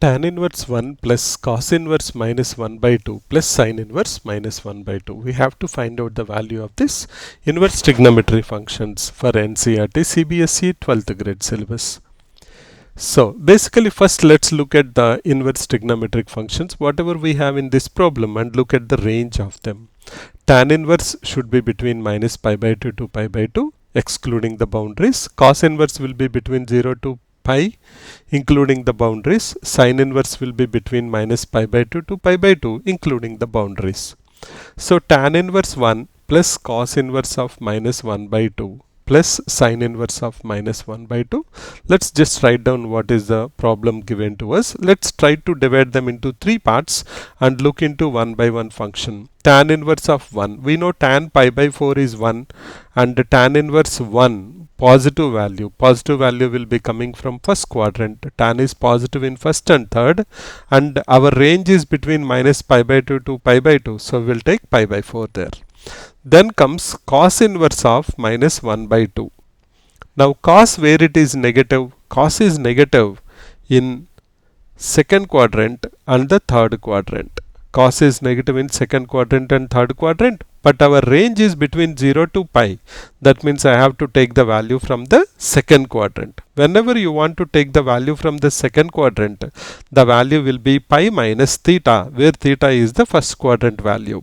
Tan inverse 1 plus cos inverse minus 1 by 2 plus sin inverse minus 1 by 2. We have to find out the value of this inverse trigonometry functions for NCERT CBSE 12th grade syllabus. So basically first let's look at the inverse trigonometric functions whatever we have in this problem and look at the range of them. Tan inverse should be between minus pi by 2 to pi by 2 excluding the boundaries. Cos inverse will be between 0 to pi including the boundaries. Sin inverse will be between minus pi by 2 to pi by 2 including the boundaries. So tan inverse 1 plus cos inverse of minus 1 by 2 plus sin inverse of minus 1 by 2. Let's just write down what is the problem given to us. Let's try to divide them into three parts and look into one by one function. Tan inverse of 1. We know tan pi by 4 is 1 and tan inverse 1 positive value will be coming from first quadrant. Tan is positive in first and third and our range is between minus pi by 2 to pi by 2. So we'll take pi by 4 there. Then comes cos inverse of minus 1 by 2. Now cos where it is negative, cos is negative in second quadrant and the third quadrant. Cos is negative in second quadrant and third quadrant, but our range is between 0 to pi. That means I have to take the value from the second quadrant. Whenever you want to take the value from the second quadrant, the value will be pi minus theta, where theta is the first quadrant value.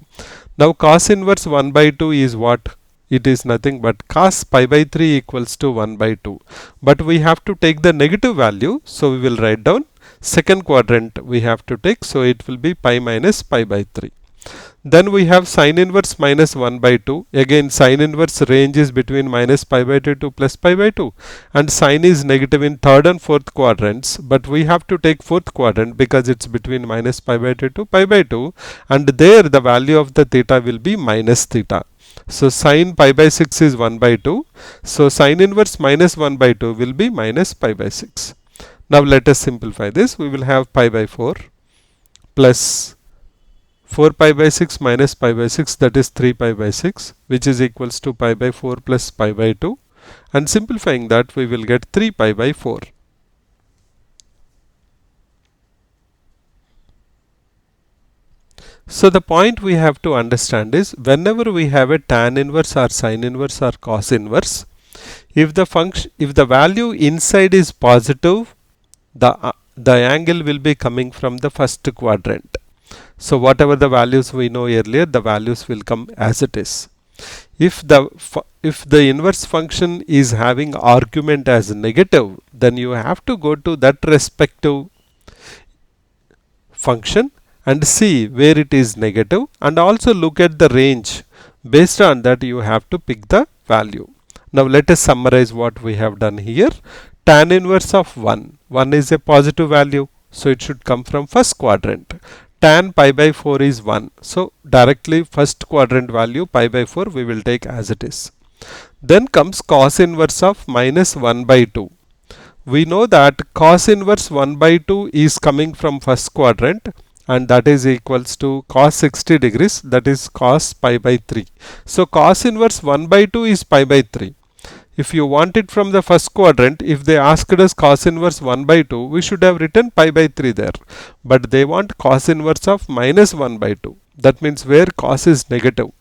Now cos inverse 1 by 2 is what? It is nothing but cos pi by 3 equals to 1 by 2. But we have to take the negative value, so we will write down second quadrant we have to take, so it will be pi minus pi by 3. Then we have sin inverse minus 1 by 2. Again sin inverse range is between minus pi by 2 to plus pi by 2 and sin is negative in third and fourth quadrants, but we have to take fourth quadrant because it's between minus pi by 2 to pi by 2 and there the value of the theta will be minus theta. So sin pi by 6 is 1 by 2. So sin inverse minus 1 by 2 will be minus pi by 6. Now let us simplify this. We will have pi by 4 plus 4 pi by 6 minus pi by 6, that is 3 pi by 6, which is equals to pi by 4 plus pi by 2, and simplifying that we will get 3 pi by 4. So the point we have to understand is whenever we have a tan inverse or sin inverse or cos inverse, if the value inside is positive, the angle will be coming from the first quadrant. So whatever the values we know earlier, the values will come as it is. If the inverse function is having argument as negative, then you have to go to that respective function and see where it is negative and also look at the range. Based on that you have to pick the value. Now let us summarize what we have done here. Tan inverse of 1 is a positive value, so it should come from first quadrant. Tan pi by 4 is 1, so directly first quadrant value pi by 4 we will take as it is. Then comes cos inverse of minus 1 by 2. We know that cos inverse 1 by 2 is coming from first quadrant and that is equals to cos 60 degrees, that is cos pi by 3. So cos inverse 1 by 2 is pi by 3. If you want it from the first quadrant, if they asked us cos inverse 1 by 2, we should have written pi by 3 there. But they want cos inverse of minus 1 by 2. That means where cos is negative.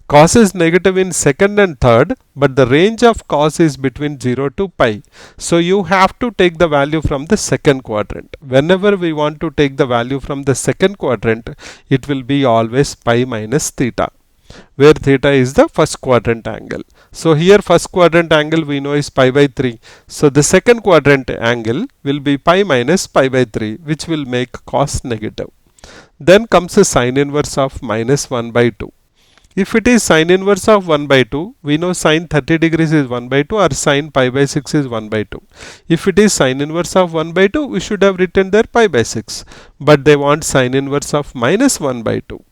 Cos is negative in second and third, but the range of cos is between 0 to pi. So you have to take the value from the second quadrant. Whenever we want to take the value from the second quadrant, it will be always pi minus theta, where theta is the first quadrant angle. So here first quadrant angle we know is pi by 3. So the second quadrant angle will be pi minus pi by 3, which will make cos negative. Then comes the sin inverse of minus 1 by 2. If it is sin inverse of 1 by 2, we know sin 30 degrees is 1 by 2 or sin pi by 6 is 1 by 2. If it is sin inverse of 1 by 2, we should have written there pi by 6. But they want sin inverse of minus 1 by 2.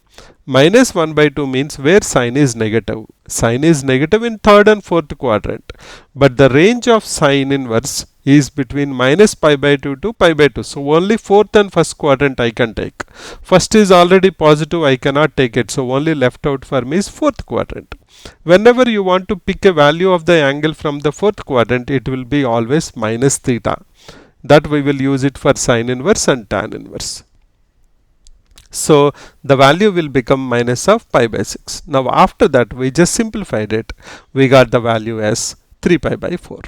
Minus 1 by 2 means where sin is negative. Sin is negative in third and fourth quadrant. But the range of sin inverse is between minus pi by 2 to pi by 2. So only fourth and first quadrant I can take. First is already positive, I cannot take it. So only left out for me is fourth quadrant. Whenever you want to pick a value of the angle from the fourth quadrant, it will be always minus theta. that we will use it for sine inverse and tan inverse. So the value will become minus of pi by 6. Now after that we just simplified it. We got the value as 3 pi by 4.